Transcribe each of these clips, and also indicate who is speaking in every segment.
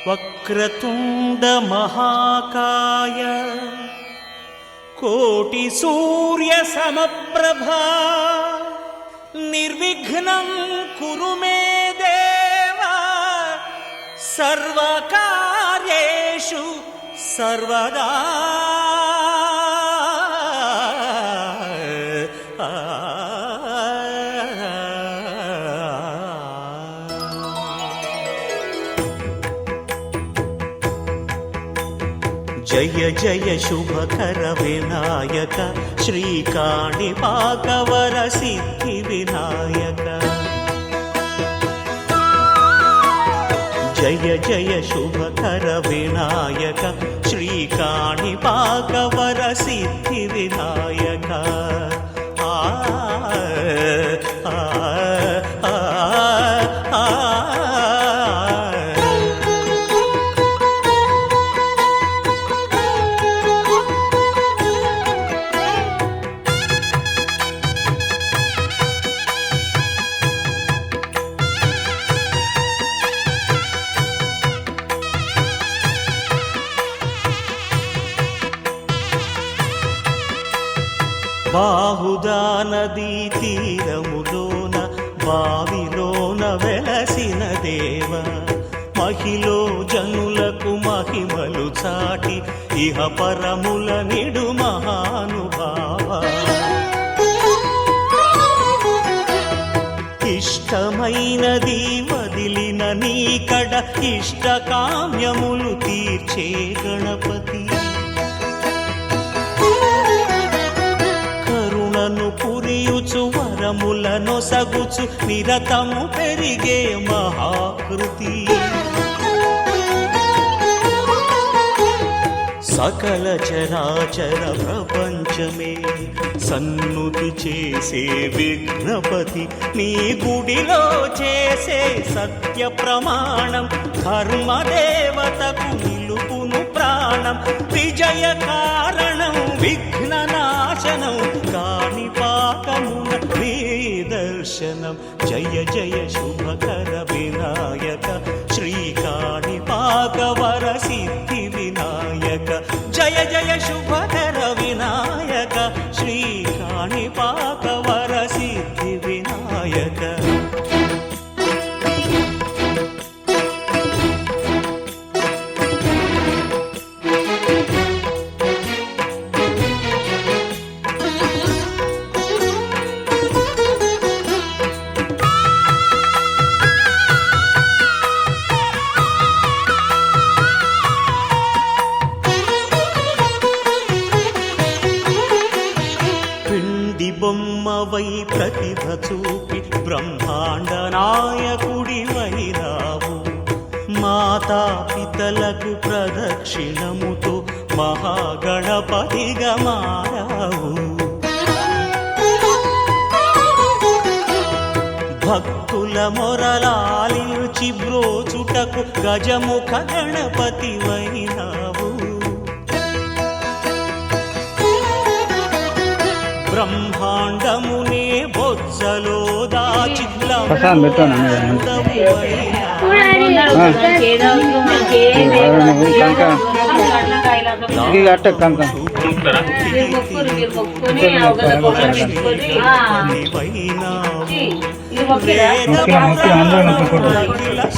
Speaker 1: వక్రతుండ మహాకాయ కోటి సూర్య సమప్రభా నిర్విఘ్నం కురు మే దేవ సర్వకార్యేషు సర్వదా. జయ జయ శుభకర వినాయక శ్రీకాణిపాకవర సిద్ధి వినాయక. జయ జయ శుభకర వినాయక శ్రీకాణిపాకవర సిద్ధి వినాయక. బాహుదా నదీ తీరములోన బావిలోన వెలసిన దేవ మహిలో జనులకు మహిమలు చాటి ఇహ పరముల నిడు మహానుభావ. ఇష్టమైనది వదిలిన నీకడ ఇష్ట కామ్యములు తీర్చే గణపతి. పురియుచు వరములను సగుచు నిరతము పెరిగే మహాకృతి. సకల చరాచర ప్రపంచమే సన్నుతి చేసే విఘ్నపతి నీ గుడిలో చేసే సత్య ప్రమాణం ధర్మదేవతకు నిలుపును ప్రాణం. విజయ కారణం విఘ్న నాశనం కాణిపాకమున నీ దర్శనం. జయ జయ శుభకర వినాయక శ్రీకాణిపాకవర సిద్ధి వినాయక. జయ జయ శుభకర వినాయక శ్రీకాణిపాకవర సిద్ధి వినాయక. బొమ్మవై ప్రతిభ చూపి బ్రహ్మాండ నాయకుడి వైరావు. మాతా పితలకు ప్రదక్షిణముతో మహాగణపతిగా మారావు. భక్తుల మొరలాలించి బ్రోచుటకు గజముఖ గణపతి వైరావు. బ్రహ్మాండమునే బొజ్జలో దాచి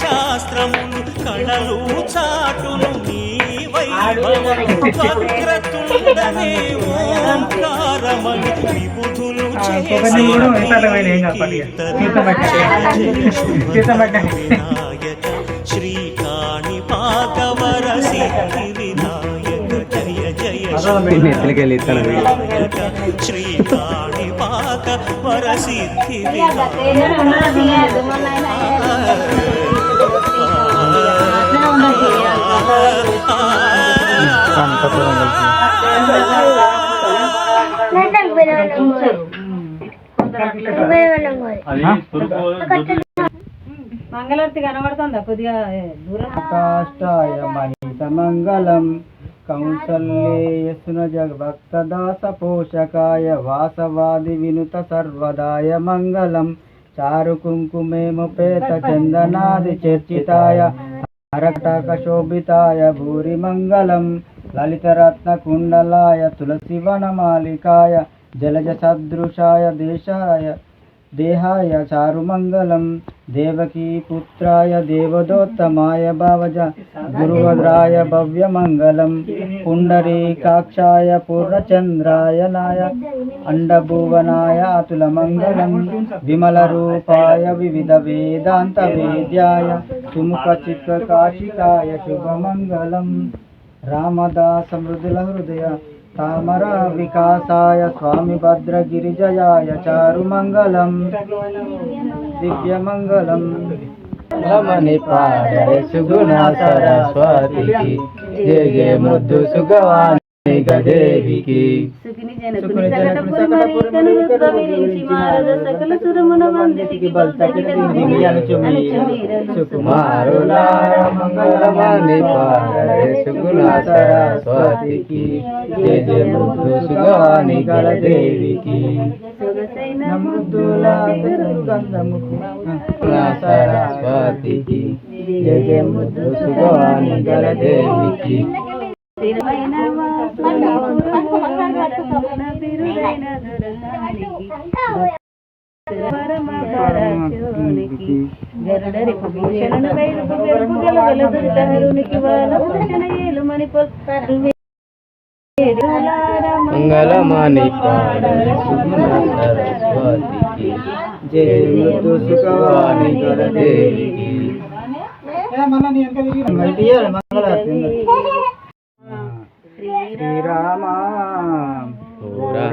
Speaker 1: శాస్త్రములు కళలు చాటును వక్రతుండనే ఓంకారమని విబుధులు చేసే వినాయక శ్రీకాణిపాకవర సిద్ధి వినాయక. జయ జయ వినాయక శ్రీకాణిపాకవర సిద్ధి వినాయక.
Speaker 2: మంగళారతి కనబడుతుందా కొద్దిగా దూరం.
Speaker 3: కాష్టాయ మహిత మంగళం కౌసల్యేయసున జగభక్తదాస పోషకాయ వాసవాది వినుత సర్వదాయ మంగళం చారు కుంకుమేమోపేత చందనాది చర్చితాయ హరకటకశోభితాయ భూరిమంగళం లలితరత్నకుండలాయ తులసివనమాలికాయ జలజ సదృశాయ దేహాయ చారుమంగళం దేవకీ పుత్రాయ దేవదోత్తమాయ భావజ గురువద్రాయ భవ్యమంగళం పుండరీకాక్షాయ పూర్ణచంద్రాయ నాయ అండభువనాయ అతులమంగళం విమలరూపాయ వివిధ వేదాంత వేద్యాయ సుముఖ చిత్రకాశికాయ శుభమంగళం రామదాస మృదుల హృదయ తామర వికాసాయ స్వామి భద్రగిరిజయాయ చారుమంగళం దివ్యమంగళం రమణి పాదయ సుగుణ సరస్వతికి జయ జయ మృదు సుగవాణి దేవికి
Speaker 2: సుఖిని జనకుని సకట పురమరి కనులు ప్రవిరించి మారద సకల సురమున వందితికి బల్తకిట దివి
Speaker 3: సుకుమారులార మంగళమణి పాదయ సుగుణ సరస్వతికి జయ జయ మృదు సుగవాణి గల దేవికి
Speaker 2: సొగసైన
Speaker 3: మృదుల గంధముఖి సరస్వతికి జయ జయ మృదు సుగవాణి గల దేవికి
Speaker 2: స్థిరమైన వాసున బిరుదైన దురగానికి పరమ పరాశునికి గరుడరి భూషణను వైరుపు వెరుపు గలగల దుర్ధరునికి వాళ్ళ భూషణ ఏలుమని పొత్తరు
Speaker 3: మంగళమణి పాదయ సుగుణ సరస్వతికి జయ మృదు సుఖవాణి గల దేవికి శ్రీరామ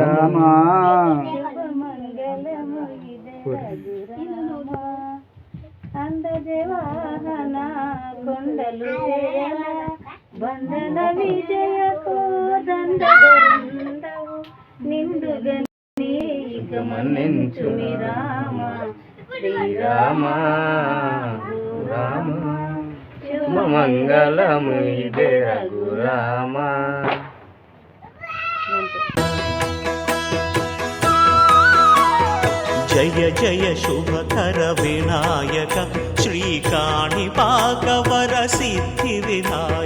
Speaker 3: రామ
Speaker 2: అందజవాహన కొండలు జయల బంధన విజయకు దండవు నిండుగా నీక మన్నించుమి రామ
Speaker 3: శ్రీరామ రామ మంగళము ఇదే రఘురామ
Speaker 1: జయ జయ శుభకర వినాయక శ్రీకాణిపాక వర సిద్ధి వినాయక